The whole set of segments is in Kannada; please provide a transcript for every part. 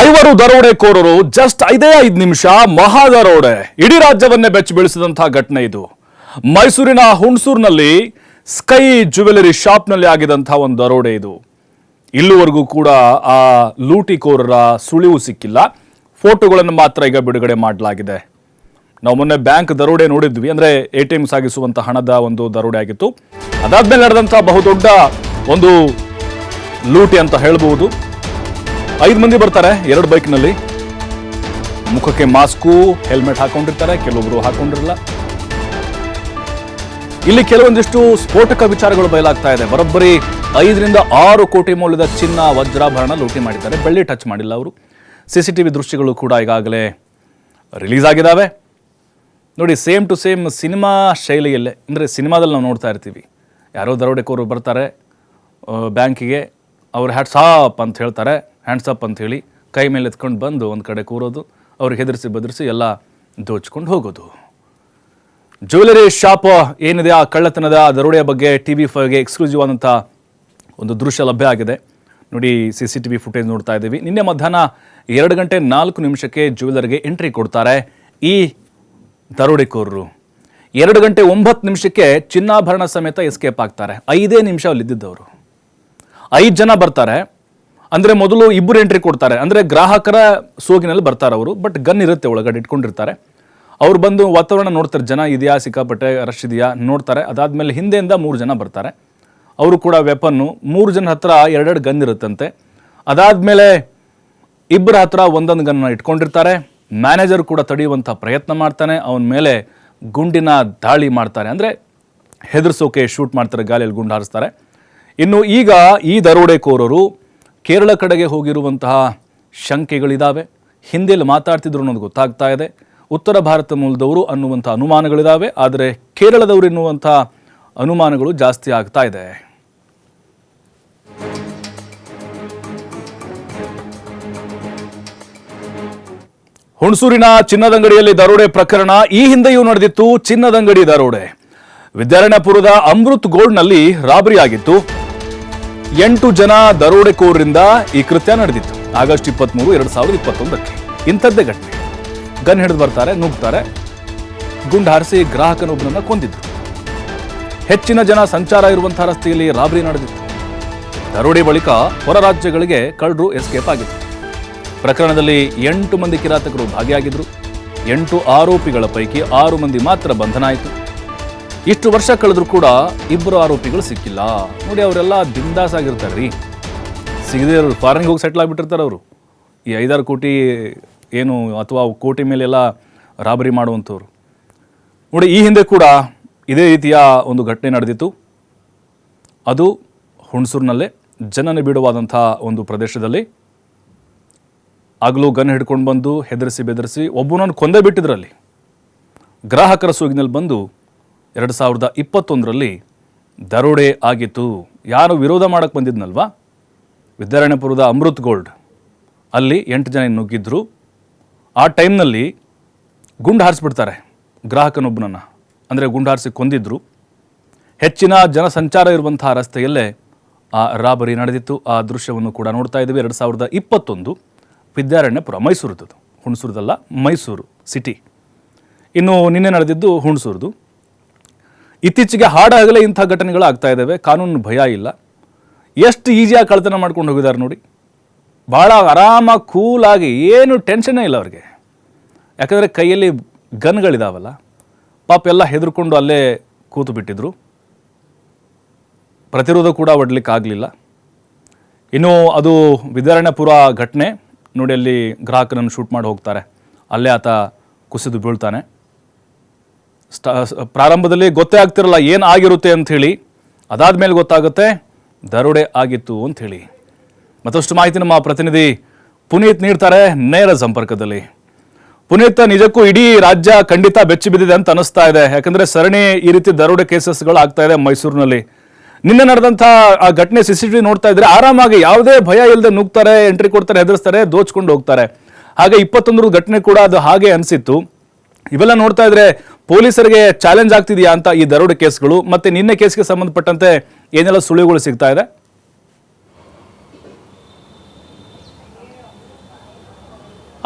ಐವರು ದರೋಡೆಕೋರರು ಜಸ್ಟ್ 5 ನಿಮಿಷ ಮಹಾ ದರೋಡೆ ಇಡೀ ರಾಜ್ಯವನ್ನೇ ಬೆಚ್ಚಿ ಬೀಳಿಸಿದಂತಹ ಘಟನೆ ಇದು. ಮೈಸೂರಿನ ಹುಣಸೂರಿನಲ್ಲಿ ಸ್ಕೈ ಜ್ಯುವೆಲರಿ ಶಾಪ್ನಲ್ಲಿ ಆಗಿದಂತಹ ಒಂದು ದರೋಡೆ ಇದು. ಇಲ್ಲಿವರೆಗೂ ಕೂಡ ಆ ಲೂಟಿಕೋರರ ಸುಳಿವು ಸಿಕ್ಕಿಲ್ಲ. ಫೋಟೋಗಳನ್ನು ಮಾತ್ರ ಈಗ ಬಿಡುಗಡೆ ಮಾಡಲಾಗಿದೆ. ನಾವು ಮೊನ್ನೆ ಬ್ಯಾಂಕ್ ದರೋಡೆ ನೋಡಿದ್ವಿ, ಅಂದ್ರೆ ATM ಸಾಗಿಸುವಂತ ಹಣದ ಒಂದು ದರೋಡೆ ಆಗಿತ್ತು. ಅದಾದ್ಮೇಲೆ ನಡೆದಂತಹ ಬಹುದೊಡ್ಡ ಒಂದು ಲೂಟಿ ಅಂತ ಹೇಳಬಹುದು. 5 ಮಂದಿ ಬರ್ತಾರೆ 2 ಬೈಕ್ನಲ್ಲಿ. ಮುಖಕ್ಕೆ ಮಾಸ್ಕು, ಹೆಲ್ಮೆಟ್ ಹಾಕೊಂಡಿರ್ತಾರೆ, ಕೆಲವೊಬ್ರು ಹಾಕೊಂಡಿರಲ್ಲ. ಇಲ್ಲಿ ಕೆಲವೊಂದಿಷ್ಟು ಸ್ಫೋಟಕ ವಿಚಾರಗಳು ಬಯಲಾಗ್ತಾ ಇದೆ. ಬರೋಬ್ಬರಿ 5 ರಿಂದ 6 ಕೋಟಿ ಮೌಲ್ಯದ ಚಿನ್ನ, ವಜ್ರಾಭರಣ ಲೂಟಿ ಮಾಡಿದ್ದಾರೆ. ಬೆಳ್ಳಿ ಟಚ್ ಮಾಡಿಲ್ಲ ಅವರು. CCTV ದೃಶ್ಯಗಳು ಕೂಡ ಈಗಾಗಲೇ ರಿಲೀಸ್ ಆಗಿದ್ದಾವೆ. ನೋಡಿ, ಸೇಮ್ ಟು ಸೇಮ್ ಸಿನಿಮಾ ಶೈಲಿಯಲ್ಲೇ, ಅಂದರೆ ಸಿನಿಮಾದಲ್ಲಿ ನಾವು ನೋಡ್ತಾ ಇರ್ತೀವಿ. ಯಾರೋ ದರೋಡೆಕೋರು ಬರ್ತಾರೆ ಬ್ಯಾಂಕಿಗೆ, ಅವ್ರು ಹ್ಯಾಂಡ್ಸ್ ಅಂತ ಹೇಳ್ತಾರೆ. ಹ್ಯಾಂಡ್ಸ್ ಅಪ್ ಅಂತ ಹೇಳಿ ಕೈ ಮೇಲೆ ಎತ್ಕೊಂಡು ಬಂದು ಒಂದು ಕಡೆ ಕೂರೋದು, ಅವ್ರಿಗೆ ಹೆದರಿಸಿ ಬದರಿಸಿ ಎಲ್ಲ ದೋಚ್ಕೊಂಡು ಹೋಗೋದು. ಜ್ಯುವೆಲರಿ ಶಾಪ್ ಏನಿದೆ, ಆ ಕಳ್ಳತನದ ದರೋಡೆಯ ಬಗ್ಗೆ TV5ಗೆ ಎಕ್ಸ್ಕ್ಲೂಸಿವ್ ಆದಂಥ ಒಂದು ದೃಶ್ಯ ಲಭ್ಯ ಆಗಿದೆ. ನೋಡಿ, CCTV ಫುಟೇಜ್ ನೋಡ್ತಾ ಇದ್ದೀವಿ. ನಿನ್ನೆ ಮಧ್ಯಾಹ್ನ 2 ಗಂಟೆ 4 ನಿಮಿಷಕ್ಕೆ ಜ್ಯುವೆಲರ್ಗೆ ಎಂಟ್ರಿ ಕೊಡ್ತಾರೆ ಈ ದರೋಡೆಕೋರರು. 2 ಗಂಟೆ 9 ನಿಮಿಷಕ್ಕೆ ಚಿನ್ನಾಭರಣ ಸಮೇತ ಎಸ್ಕೇಪ್ ಆಗ್ತಾರೆ. 5 ನಿಮಿಷ ಅಲ್ಲಿದ್ದವರು. 5 ಜನ ಬರ್ತಾರೆ. ಅಂದರೆ ಮೊದಲು 2 ಎಂಟ್ರಿ ಕೊಡ್ತಾರೆ. ಅಂದರೆ ಗ್ರಾಹಕರ ಸೋಗಿನಲ್ಲಿ ಬರ್ತಾರೆ ಅವರು, ಬಟ್ ಗನ್ ಇರುತ್ತೆ ಒಳಗಡೆ ಇಟ್ಕೊಂಡಿರ್ತಾರೆ. ಅವ್ರು ಬಂದು ವಾತಾವರಣ ನೋಡ್ತಾರೆ, ಜನ ಇದೆಯಾ, ಸಿಕ್ಕಾಪಟ್ಟೆ ರಶ್ ಇದೆಯಾ ನೋಡ್ತಾರೆ. ಅದಾದಮೇಲೆ ಹಿಂದೆಯಿಂದ 3 ಜನ ಬರ್ತಾರೆ. ಅವರು ಕೂಡ ವೆಪನ್ನು, 3 ಜನ ಹತ್ರ 2 ಗನ್ ಇರುತ್ತಂತೆ. ಅದಾದಮೇಲೆ 2 ಹತ್ರ ಒಂದೊಂದು ಗನ್ನ ಇಟ್ಕೊಂಡಿರ್ತಾರೆ. ಮ್ಯಾನೇಜರ್ ಕೂಡ ತಡೆಯುವಂಥ ಪ್ರಯತ್ನ ಮಾಡ್ತಾನೆ. ಅವನ ಮೇಲೆ ಗುಂಡಿನ ದಾಳಿ ಮಾಡ್ತಾರೆ, ಅಂದರೆ ಹೆದರ್ಸೋಕೆ ಶೂಟ್ ಮಾಡ್ತಾರೆ, ಗಾಳಿಯಲ್ಲಿ ಗುಂಡು ಹಾರಿಸ್ತಾರೆ. ಇನ್ನು ಈಗ ಈ ದರೋಡೆಕೋರರು ಕೇರಳ ಕಡೆಗೆ ಹೋಗಿರುವಂತಹ ಶಂಕೆಗಳಿದ್ದಾವೆ. ಹಿಂದಿಯಲ್ಲಿ ಮಾತಾಡ್ತಿದ್ರು ಅನ್ನೋದು ಗೊತ್ತಾಗ್ತಾ ಇದೆ. ಉತ್ತರ ಭಾರತ ಮೂಲದವರು ಅನ್ನುವಂಥ ಅನುಮಾನಗಳಿದ್ದಾವೆ. ಆದರೆ ಕೇರಳದವರು ಎನ್ನುವಂಥ ಅನುಮಾನಗಳು ಜಾಸ್ತಿ ಆಗ್ತಾ ಇದೆ. ಹುಣಸೂರಿನ ಚಿನ್ನದಂಗಡಿಯಲ್ಲಿ ದರೋಡೆ ಪ್ರಕರಣ ಈ ಹಿಂದೆಯೂ ನಡೆದಿತ್ತು. ಚಿನ್ನದಂಗಡಿ ದರೋಡೆ ವಿದ್ಯಾರಣ್ಯಪುರದ ಅಮೃತ್ ಗೋಲ್ಡ್ನಲ್ಲಿ ರಾಬರಿ ಆಗಿತ್ತು. 8 ಜನ ದರೋಡೆಕೋರರಿಂದ ಈ ಕೃತ್ಯ ನಡೆದಿತ್ತು. ಆಗಸ್ಟ್ 23, 2021ಕ್ಕೆ ಇಂಥದ್ದೇ ಘಟನೆ. ಗನ್ ಹಿಡಿದು ಬರ್ತಾರೆ, ನುಗ್ತಾರೆ, ಗುಂಡು ಹಾರಿಸಿ ಗ್ರಾಹಕನೊಬ್ಬನನ್ನ ಕೊಂದಿದ್ರು. ಹೆಚ್ಚಿನ ಜನ ಸಂಚಾರ ಇರುವಂತಹ ರಸ್ತೆಯಲ್ಲಿ ರಾಬರಿ ನಡೆದಿತ್ತು. ದರೋಡೆ ಬಳಿಕ ಹೊರ ರಾಜ್ಯಗಳಿಗೆ ಕಳ್ಳರು ಎಸ್ಕೇಪ್ ಆಗಿದ್ರು. ಪ್ರಕರಣದಲ್ಲಿ 8 ಮಂದಿ ಕಿರಾತಕರು ಭಾಗಿಯಾಗಿದ್ರು. 8 ಆರೋಪಿಗಳ ಪೈಕಿ 6 ಮಂದಿ ಮಾತ್ರ ಬಂಧನ ಆಯಿತು. ಇಷ್ಟು ವರ್ಷ ಕಳೆದ್ರೂ ಕೂಡ 2 ಆರೋಪಿಗಳು ಸಿಕ್ಕಿಲ್ಲ. ನೋಡಿ, ಅವರೆಲ್ಲ ಬಿಂದಾಸ್ ಆಗಿರ್ತಾರೆ ರೀ. ಸಿಗದೇ ಇರೋರು ಫಾರಿನ್ಗೆ ಹೋಗಿ ಸೆಟ್ಲ್ ಆಗಿಬಿಟ್ಟಿರ್ತಾರೆ ಅವರು. ಈ 5-6 ಕೋಟಿ ಏನು ಅಥವಾ ಕೋಟಿ ಮೇಲೆಲ್ಲ ರಾಬರಿ ಮಾಡುವಂಥವ್ರು. ನೋಡಿ, ಈ ಹಿಂದೆ ಕೂಡ ಇದೇ ರೀತಿಯ ಒಂದು ಘಟನೆ ನಡೆದಿತ್ತು. ಅದು ಹುಣಸೂರಿನಲ್ಲೇ ಜನನ ಬೀಡುವಾದಂಥ ಒಂದು ಪ್ರದೇಶದಲ್ಲಿ. ಆಗಲೂ ಗನ್ ಹಿಡ್ಕೊಂಡು ಬಂದು ಹೆದರಿಸಿ ಬೆದರಿಸಿ ಒಬ್ಬನನ್ನು ಕೊಂದೇ ಬಿಟ್ಟಿದ್ರಲ್ಲಿ. ಗ್ರಾಹಕರ ಸೋಗಿನಲ್ಲಿ ಬಂದು 2021ರಲ್ಲಿ ದರೋಡೆ ಆಗಿತ್ತು. ಯಾರು ವಿರೋಧ ಮಾಡಕ್ಕೆ ಬಂದಿದ್ನಲ್ವಾ, ವಿದ್ಯಾರಣ್ಯಪುರದ ಅಮೃತ್ ಗೋಲ್ಡ್, ಅಲ್ಲಿ 8 ಜನ ನುಗ್ಗಿದ್ರು. ಆ ಟೈಮ್ನಲ್ಲಿ ಗುಂಡು ಹಾರಿಸ್ಬಿಡ್ತಾರೆ ಗ್ರಾಹಕನೊಬ್ಬನನ್ನು, ಅಂದರೆ ಗುಂಡು ಹಾರಿಸಿ ಕೊಂದಿದ್ರು. ಹೆಚ್ಚಿನ ಜನಸಂಚಾರ ಇರುವಂತಹ ರಸ್ತೆಯಲ್ಲೇ ಆ ರಾಬರಿ ನಡೆದಿತ್ತು. ಆ ದೃಶ್ಯವನ್ನು ಕೂಡ ನೋಡ್ತಾ ಇದ್ದೀವಿ. 2021 ವಿದ್ಯಾರಣ್ಯಪುರ, ಮೈಸೂರದ್ದು, ಹುಣಸೂರದಲ್ಲ, ಮೈಸೂರು ಸಿಟಿ. ಇನ್ನು ನಿನ್ನೆ ನಡೆದಿದ್ದು ಹುಣಸೂರದು. ಇತ್ತೀಚೆಗೆ ಹಾಡಾಗಲೇ ಇಂಥ ಘಟನೆಗಳು ಆಗ್ತಾ ಇದ್ದಾವೆ. ಕಾನೂನು ಭಯ ಇಲ್ಲ. ಎಷ್ಟು ಈಸಿಯಾಗಿ ಕಳ್ತನ ಮಾಡ್ಕೊಂಡು ಹೋಗಿದ್ದಾರೆ ನೋಡಿ. ಭಾಳ ಆರಾಮಾಗಿ ಕೂಲಾಗಿ, ಏನು ಟೆನ್ಷನ್ನೇ ಇಲ್ಲ ಅವ್ರಿಗೆ. ಯಾಕಂದರೆ ಕೈಯಲ್ಲಿ ಗನ್ಗಳಿದಾವಲ್ಲ. ಪಾಪ ಎಲ್ಲ ಹೆದರ್ಕೊಂಡು ಅಲ್ಲೇ ಕೂತು ಬಿಟ್ಟಿದ್ರು. ಪ್ರತಿರೋಧ ಕೂಡ ಒಡ್ಲಿಕ್ಕೆ ಆಗಲಿಲ್ಲ. ಇನ್ನು ಅದು ವಿದ್ಯಾರಣ್ಯಪುರ ಘಟನೆ ನೋಡಿ, ಅಲ್ಲಿ ಗ್ರಾಹಕರನ್ನು ಶೂಟ್ ಮಾಡಿ ಹೋಗ್ತಾರೆ. ಅಲ್ಲೇ ಆತ ಕುಸಿದು ಬೀಳ್ತಾನೆ. ಪ್ರಾರಂಭದಲ್ಲಿ ಗೊತ್ತೇ ಆಗ್ತಿರಲ್ಲ ಏನು ಆಗಿರುತ್ತೆ ಅಂಥೇಳಿ. ಅದಾದಮೇಲೆ ಗೊತ್ತಾಗುತ್ತೆ ದರೋಡೆ ಆಗಿತ್ತು ಅಂಥೇಳಿ. ಮತ್ತಷ್ಟು ಮಾಹಿತಿ ನಮ್ಮ ಪ್ರತಿನಿಧಿ ಪುನೀತ್ ನೀಡ್ತಾರೆ ನೇರ ಸಂಪರ್ಕದಲ್ಲಿ. ಪುನೀತ್, ನಿಜಕ್ಕೂ ಇಡೀ ರಾಜ್ಯ ಖಂಡಿತ ಬೆಚ್ಚಿ ಬಿದ್ದಿದೆ ಅಂತ ಅನಿಸ್ತಾ ಇದೆ. ಯಾಕಂದರೆ ಸರಣಿ ಈ ರೀತಿ ದರೋಡೆ ಕೇಸಸ್ಗಳು ಆಗ್ತಾ ಇದೆ ಮೈಸೂರಿನಲ್ಲಿ. ನಿನ್ನೆ ನಡೆದಂಥ ಆ ಘಟನೆ CCTV ನೋಡ್ತಾ ಇದ್ರೆ ಆರಾಮಾಗಿ ಯಾವುದೇ ಭಯ ಇಲ್ಲದೆ ನುಗ್ತಾರೆ, ಎಂಟ್ರಿ ಕೊಡ್ತಾರೆ, ಹೆದರಿಸ್ತಾರೆ, ದೋಚ್ಕೊಂಡು ಹೋಗ್ತಾರೆ. ಹಾಗೆ 21 ಘಟನೆ ಕೂಡ ಅದು ಹಾಗೆ ಅನಿಸಿತ್ತು. ಇವೆಲ್ಲ ನೋಡ್ತಾ ಇದ್ರೆ ಪೊಲೀಸರಿಗೆ ಚಾಲೆಂಜ್ ಆಗ್ತಿದೆಯಾ ಅಂತ ಈ ದರೋಡೆ ಕೇಸ್ಗಳು? ಮತ್ತೆ ನಿನ್ನೆ ಕೇಸ್ಗೆ ಸಂಬಂಧಪಟ್ಟಂತೆ ಏನೆಲ್ಲ ಸುಳಿವುಗಳು ಸಿಗ್ತಾ ಇದೆ?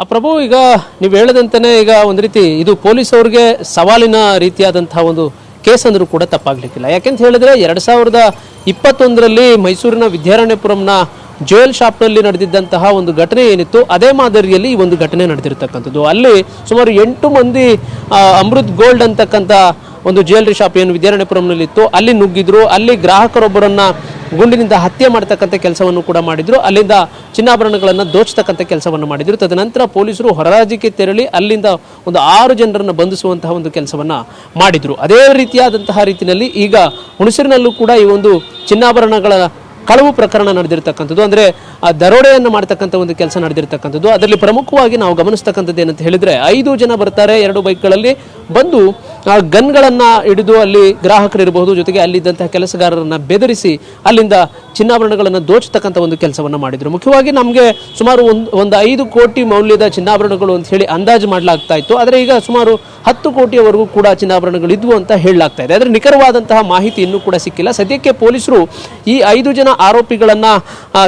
ಪ್ರಭು, ಈಗ ನೀವು ಹೇಳದಂತೆಯೇ ಈಗ ಒಂದು ರೀತಿ ಇದು ಪೊಲೀಸ್ ಅವ್ರಿಗೆ ಸವಾಲಿನ ರೀತಿಯಾದಂತಹ ಒಂದು ಕೇಸ್ ಅಂದ್ರೂ ಕೂಡ ತಪ್ಪಾಗ್ಲಿಕ್ಕಿಲ್ಲ. ಯಾಕೆಂತ ಹೇಳಿದ್ರೆ 2021ರಲ್ಲಿ ಮೈಸೂರಿನ ವಿದ್ಯಾರಣ್ಯಪುರಂನ ಜ್ಯುವೆಲ್ ಶಾಪ್ನಲ್ಲಿ ನಡೆದಿದ್ದಂತಹ ಒಂದು ಘಟನೆ ಏನಿತ್ತು, ಅದೇ ಮಾದರಿಯಲ್ಲಿ ಈ ಒಂದು ಘಟನೆ ನಡೆದಿರ್ತಕ್ಕಂಥದ್ದು. ಅಲ್ಲಿ ಸುಮಾರು 8 ಮಂದಿ ಅಮೃತ್ ಗೋಲ್ಡ್ ಅಂತಕ್ಕಂಥ ಒಂದು ಜ್ಯುವೆಲ್ರಿ ಶಾಪ್ ಏನು ವಿದ್ಯಾರಣ್ಯಪುರಂನಲ್ಲಿ ಇತ್ತು ಅಲ್ಲಿ ನುಗ್ಗಿದ್ರು. ಅಲ್ಲಿ ಗ್ರಾಹಕರೊಬ್ಬರನ್ನ ಗುಂಡಿನಿಂದ ಹತ್ಯೆ ಮಾಡ್ತಕ್ಕಂಥ ಕೆಲಸವನ್ನು ಕೂಡ ಮಾಡಿದ್ರು. ಅಲ್ಲಿಂದ ಚಿನ್ನಾಭರಣಗಳನ್ನು ದೋಚತಕ್ಕಂಥ ಕೆಲಸವನ್ನು ಮಾಡಿದ್ರು. ತದನಂತರ ಪೊಲೀಸರು ಹೊರರಾಜ್ಯಕ್ಕೆ ತೆರಳಿ ಅಲ್ಲಿಂದ ಒಂದು 6 ಜನರನ್ನು ಬಂಧಿಸುವಂತಹ ಒಂದು ಕೆಲಸವನ್ನ ಮಾಡಿದ್ರು. ಅದೇ ರೀತಿಯಾದಂತಹ ರೀತಿಯಲ್ಲಿ ಈಗ ಹುಣಸೂರಿನಲ್ಲೂ ಕೂಡ ಈ ಒಂದು ಚಿನ್ನಾಭರಣಗಳ ಕಳವು ಪ್ರಕರಣ ನಡೆದಿರ್ತಕ್ಕಂಥದ್ದು, ಅಂದರೆ ದರೋಡೆಯನ್ನು ಮಾಡ್ತಕ್ಕಂಥ ಒಂದು ಕೆಲಸ ನಡೆದಿರ್ತಕ್ಕಂಥದ್ದು. ಅದರಲ್ಲಿ ಪ್ರಮುಖವಾಗಿ ನಾವು ಗಮನಿಸ್ತಕ್ಕಂಥದ್ದು ಏನಂತ ಹೇಳಿದ್ರೆ 5 ಜನ ಬರ್ತಾರೆ 2 ಬೈಕ್ಗಳಲ್ಲಿ ಬಂದು ಗನ್ಗಳನ್ನು ಹಿಡಿದು ಅಲ್ಲಿ ಗ್ರಾಹಕರಿರಬಹುದು, ಜೊತೆಗೆ ಅಲ್ಲಿದ್ದಂತಹ ಕೆಲಸಗಾರರನ್ನ ಬೆದರಿಸಿ ಅಲ್ಲಿಂದ ಚಿನ್ನಾಭರಣಗಳನ್ನು ದೋಚತಕ್ಕಂಥ ಒಂದು ಕೆಲಸವನ್ನು ಮಾಡಿದ್ರು. ಮುಖ್ಯವಾಗಿ ನಮಗೆ ಸುಮಾರು ಒಂದು 5 ಕೋಟಿ ಮೌಲ್ಯದ ಚಿನ್ನಾಭರಣಗಳು ಅಂತ ಹೇಳಿ ಅಂದಾಜು ಮಾಡಲಾಗ್ತಾ ಇತ್ತು. ಆದರೆ ಈಗ ಸುಮಾರು 10 ಕೋಟಿಯವರೆಗೂ ಕೂಡ ಚಿನ್ನಾಭರಣಗಳು ಇದ್ವು ಅಂತ ಹೇಳಲಾಗ್ತಾ ಇದೆ. ಆದರೆ ನಿಖರವಾದಂತಹ ಮಾಹಿತಿ ಇನ್ನೂ ಕೂಡ ಸಿಕ್ಕಿಲ್ಲ. ಸದ್ಯಕ್ಕೆ ಪೊಲೀಸರು ಈ 5 ಜನ ಆರೋಪಿಗಳನ್ನ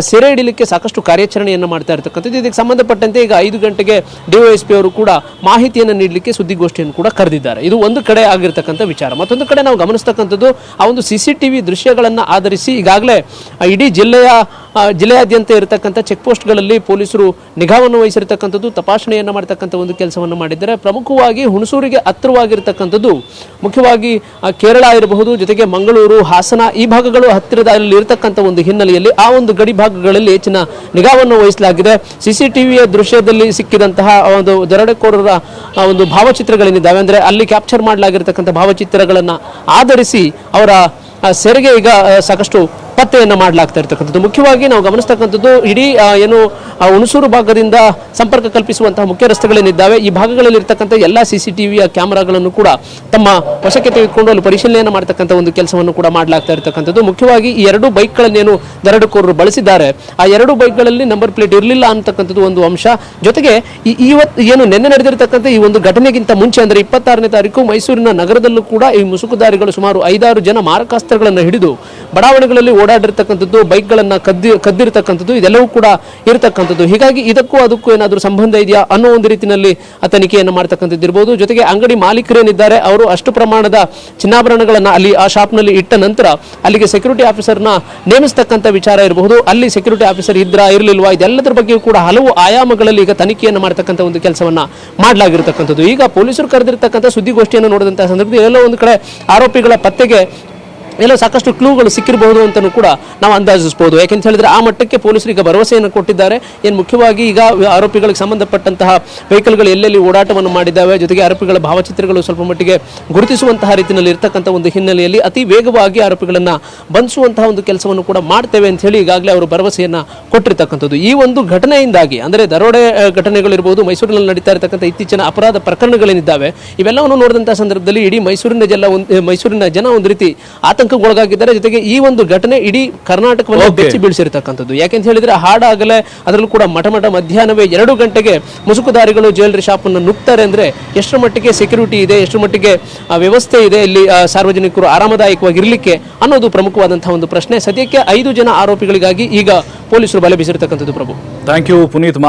ಸೆರೆ ಹಿಡಿಯಲಿಕ್ಕೆ ಸಾಕಷ್ಟು ಕಾರ್ಯಾಚರಣೆಯನ್ನು ಮಾಡ್ತಾ ಇರತಕ್ಕಂಥದ್ದು. ಇದಕ್ಕೆ ಸಂಬಂಧಪಟ್ಟಂತೆ ಈಗ 5 ಗಂಟೆಗೆ ಡಿವೈಎಸ್ಪಿ ಅವರು ಕೂಡ ಮಾಹಿತಿಯನ್ನು ನೀಡಲಿಕ್ಕೆ ಸುದ್ದಿಗೋಷ್ಠಿಯನ್ನು ಕೂಡ ಕರೆದಿದ್ದಾರೆ. ಇದು ಒಂದು ಕಡೆ ಆಗಿರ್ತಕ್ಕಂಥ ವಿಚಾರ. ಮತ್ತೊಂದು ಕಡೆ ನಾವು ಗಮನಿಸ್ತಕ್ಕಂಥದ್ದು ಆ ಒಂದು CCTV ದೃಶ್ಯಗಳನ್ನು ಆಧರಿಸಿ ಈಗಾಗಲೇ ಇಡೀ ಜಿಲ್ಲೆಯಾದ್ಯಂತ ಇರತಕ್ಕಂಥ ಚೆಕ್ ಪೋಸ್ಟ್ಗಳಲ್ಲಿ ಪೊಲೀಸರು ನಿಗಾವನ್ನು ವಹಿಸಿರ್ತಕ್ಕಂಥದ್ದು, ತಪಾಸಣೆಯನ್ನು ಮಾಡ್ತಕ್ಕಂಥ ಒಂದು ಕೆಲಸವನ್ನು ಮಾಡಿದ್ದಾರೆ. ಪ್ರಮುಖವಾಗಿ ಹುಣಸೂರಿಗೆ ಹತ್ತಿರವಾಗಿರ್ತಕ್ಕಂಥದ್ದು ಮುಖ್ಯವಾಗಿ ಕೇರಳ ಇರಬಹುದು, ಜೊತೆಗೆ ಮಂಗಳೂರು, ಹಾಸನ ಈ ಭಾಗಗಳು ಹತ್ತಿರದಲ್ಲಿ ಇರತಕ್ಕಂಥ ಒಂದು ಹಿನ್ನೆಲೆಯಲ್ಲಿ ಆ ಒಂದು ಗಡಿ ಭಾಗಗಳಲ್ಲಿ ಹೆಚ್ಚಿನ ನಿಗಾವನ್ನು ವಹಿಸಲಾಗಿದೆ. CCTVಯ ದೃಶ್ಯದಲ್ಲಿ ಸಿಕ್ಕಿದಂತಹ ಒಂದು ದರೋಡೆಕೋರರ ಒಂದು ಭಾವಚಿತ್ರಗಳೇನಿದ್ದಾವೆ, ಅಂದರೆ ಅಲ್ಲಿ ಕ್ಯಾಪ್ಚರ್ ಮಾಡಲಾಗಿರ್ತಕ್ಕಂಥ ಭಾವಚಿತ್ರಗಳನ್ನು ಆಧರಿಸಿ ಅವರ ಸೆರೆಗೆ ಈಗ ಸಾಕಷ್ಟು ಪತ್ತೆಯನ್ನು ಮಾಡಲಾಗ್ತಾ ಇರ್ತಕ್ಕಂಥದ್ದು. ಮುಖ್ಯವಾಗಿ ನಾವು ಗಮನಿಸ್ತಕ್ಕಂಥದ್ದು ಇಡೀ ಏನು ಹುಣಸೂರು ಭಾಗದಿಂದ ಸಂಪರ್ಕ ಕಲ್ಪಿಸುವಂತಹ ಮುಖ್ಯ ರಸ್ತೆಗಳೇನಿದ್ದಾವೆ ಈ ಭಾಗಗಳಲ್ಲಿ ಇರ್ತಕ್ಕಂಥ ಎಲ್ಲ CCTVಯ ಕ್ಯಾಮೆರಾಗಳನ್ನು ಕೂಡ ತಮ್ಮ ವಶಕ್ಕೆ ತೆಗೆದುಕೊಂಡು ಅಲ್ಲಿ ಪರಿಶೀಲನೆಯನ್ನು ಮಾಡ್ತಕ್ಕಂಥ ಒಂದು ಕೆಲಸವನ್ನು ಕೂಡ ಮಾಡಲಾಗ್ತಾ ಇರ್ತಕ್ಕಂಥದ್ದು. ಮುಖ್ಯವಾಗಿ ಈ 2 ಬೈಕ್ಗಳನ್ನೇನು ದರೋಡೆಕೋರರು ಬಳಸಿದ್ದಾರೆ ಆ 2 ಬೈಕ್ಗಳಲ್ಲಿ ನಂಬರ್ ಪ್ಲೇಟ್ ಇರಲಿಲ್ಲ ಅಂತಕ್ಕಂಥದ್ದು ಒಂದು ಅಂಶ. ಜೊತೆಗೆ ಇವತ್ತು ಏನು ನಿನ್ನೆ ನಡೆದಿರ್ತಕ್ಕಂಥ ಈ ಒಂದು ಘಟನೆಗಿಂತ ಮುಂಚೆ ಅಂದರೆ 26ನೇ ತಾರೀಕು ಮೈಸೂರಿನ ನಗರದಲ್ಲೂ ಕೂಡ ಈ ಮುಸುಕುದಾರಿಗಳು ಸುಮಾರು 5-6 ಜನ ಮಾರಕಾಸ್ತ್ರಗಳನ್ನು ಹಿಡಿದು ಬಡಾವಣೆಗಳಲ್ಲಿ ಓಡಾಡಿರ್ತಕ್ಕಂಥದ್ದು, ಬೈಕ್ಗಳನ್ನು ಕದ್ದಿರ್ತಕ್ಕಂಥದ್ದು ಇದೆಲ್ಲವೂ ಕೂಡ ಇರತಕ್ಕಂಥದ್ದು. ಹೀಗಾಗಿ ಇದಕ್ಕೂ ಅದಕ್ಕೂ ಏನಾದರೂ ಸಂಬಂಧ ಇದೆಯಾ ಅನ್ನೋ ಒಂದು ರೀತಿಯಲ್ಲಿ ತನಿಖೆಯನ್ನು ಮಾಡ್ತಕ್ಕಂಥದ್ದು ಇರ್ಬೋದು. ಜೊತೆಗೆ ಅಂಗಡಿ ಮಾಲೀಕರೇನಿದ್ದಾರೆ ಅವರು ಅಷ್ಟು ಪ್ರಮಾಣದ ಚಿನ್ನಾಭರಣಗಳನ್ನು ಅಲ್ಲಿ ಆ ಶಾಪ್ನಲ್ಲಿ ಇಟ್ಟ ನಂತರ ಅಲ್ಲಿಗೆ ಸೆಕ್ಯೂರಿಟಿ ಆಫೀಸರ್ನ ನೇಮಿಸ್ತಕ್ಕಂಥ ವಿಚಾರ ಇರಬಹುದು. ಅಲ್ಲಿ ಸೆಕ್ಯೂರಿಟಿ ಆಫೀಸರ್ ಇರಲಿಲ್ವಾ ಇದೆಲ್ಲದರ ಬಗ್ಗೆಯೂ ಕೂಡ ಹಲವು ಆಯಾಮಗಳಲ್ಲಿ ಈಗ ತನಿಖೆಯನ್ನು ಮಾಡ್ತಕ್ಕಂಥ ಒಂದು ಕೆಲಸವನ್ನ ಮಾಡಲಾಗಿರ್ತಕ್ಕಂಥದ್ದು. ಈಗ ಪೊಲೀಸರು ಕರೆದಿರ್ತಕ್ಕಂಥ ಸುದ್ದಿಗೋಷ್ಠಿಯನ್ನು ನೋಡಿದಂತಹ ಸಂದರ್ಭದಲ್ಲಿ ಎಲ್ಲೋ ಒಂದು ಕಡೆ ಆರೋಪಿಗಳ ಪತ್ತೆಗೆ ಎಲ್ಲೋ ಸಾಕಷ್ಟು ಕ್ಲೂಗಳು ಸಿಕ್ಕಿರಬಹುದು ಅಂತಲೂ ಕೂಡ ನಾವು ಅಂದಾಜಿಸಬಹುದು. ಯಾಕೆಂತ ಹೇಳಿದ್ರೆ ಆ ಮಟ್ಟಕ್ಕೆ ಪೊಲೀಸರು ಈಗ ಭರವಸೆಯನ್ನು ಕೊಟ್ಟಿದ್ದಾರೆ. ಏನು ಮುಖ್ಯವಾಗಿ ಈಗ ಆರೋಪಿಗಳಿಗೆ ಸಂಬಂಧಪಟ್ಟಂತಹ ವೆಹಿಕಲ್ಗಳು ಎಲ್ಲೆಲ್ಲಿ ಓಡಾಟವನ್ನು ಮಾಡಿದ್ದಾವೆ, ಜೊತೆಗೆ ಆರೋಪಿಗಳ ಭಾವಚಿತ್ರಗಳು ಸ್ವಲ್ಪ ಮಟ್ಟಿಗೆ ಗುರುತಿಸುವಂತಹ ರೀತಿಯಲ್ಲಿ ಇರ್ತಕ್ಕಂಥ ಒಂದು ಹಿನ್ನೆಲೆಯಲ್ಲಿ ಅತಿ ವೇಗವಾಗಿ ಆರೋಪಿಗಳನ್ನು ಬಂಧಿಸುವಂತಹ ಒಂದು ಕೆಲಸವನ್ನು ಕೂಡ ಮಾಡ್ತೇವೆ ಅಂತ ಹೇಳಿ ಈಗಾಗಲೇ ಅವರು ಭರವಸೆಯನ್ನು ಕೊಟ್ಟಿರ್ತಕ್ಕಂಥದ್ದು. ಈ ಒಂದು ಘಟನೆಯಿಂದಾಗಿ ಅಂದರೆ ದರೋಡೆ ಘಟನೆಗಳಿರ್ಬೋದು, ಮೈಸೂರಿನಲ್ಲಿ ನಡೀತಾ ಇರತಕ್ಕಂಥ ಇತ್ತೀಚಿನ ಅಪರಾಧ ಪ್ರಕರಣಗಳೇನಿದ್ದಾವೆ ಇವೆಲ್ಲವನ್ನು ನೋಡಿದಂತಹ ಸಂದರ್ಭದಲ್ಲಿ ಇಡೀ ಮೈಸೂರಿನ ಜನ ಒಂದು ರೀತಿ ಆತಂಕಕ್ಕೊಳಗಾಗಿದ್ದಾರೆ. ಜೊತೆಗೆ ಈ ಒಂದು ಘಟನೆ ಇಡೀ ಕರ್ನಾಟಕವನ್ನು ಬೆಚ್ಚಿ ಬೀಳಿಸಿರ್ತಕ್ಕಂಥದ್ದು. ಯಾಕೆಂತ ಹೇಳಿದ್ರೆ ಹಾಡಾಗಲೇ ಅದರಲ್ಲೂ ಕೂಡ ಮಠ ಮಧ್ಯಾಹ್ನವೇ 2 ಗಂಟೆಗೆ ಮುಸುಕುದಾರಿಗಳು ಜ್ಯುವೆಲ್ಲರಿ ಶಾಪ್ ಅನ್ನು ನುಗ್ತಾರೆ ಅಂದ್ರೆ ಎಷ್ಟರ ಮಟ್ಟಿಗೆ ಸೆಕ್ಯೂರಿಟಿ ಇದೆ, ಎಷ್ಟರ ಮಟ್ಟಿಗೆ ವ್ಯವಸ್ಥೆ ಇದೆ ಇಲ್ಲಿ ಸಾರ್ವಜನಿಕರು ಆರಾಮದಾಯಕವಾಗಿ ಇರಲಿಕ್ಕೆ ಅನ್ನೋದು ಪ್ರಮುಖವಾದಂತಹ ಒಂದು ಪ್ರಶ್ನೆ. ಸದ್ಯಕ್ಕೆ 5 ಜನ ಆರೋಪಿಗಳಿಗಾಗಿ ಈಗ ಪೊಲೀಸರು ಬಲೆ ಬೀಸಿರ್ತಕ್ಕಂಥದ್ದು. ಪ್ರಭು, ಥ್ಯಾಂಕ್ ಯು ಪುನೀತ್.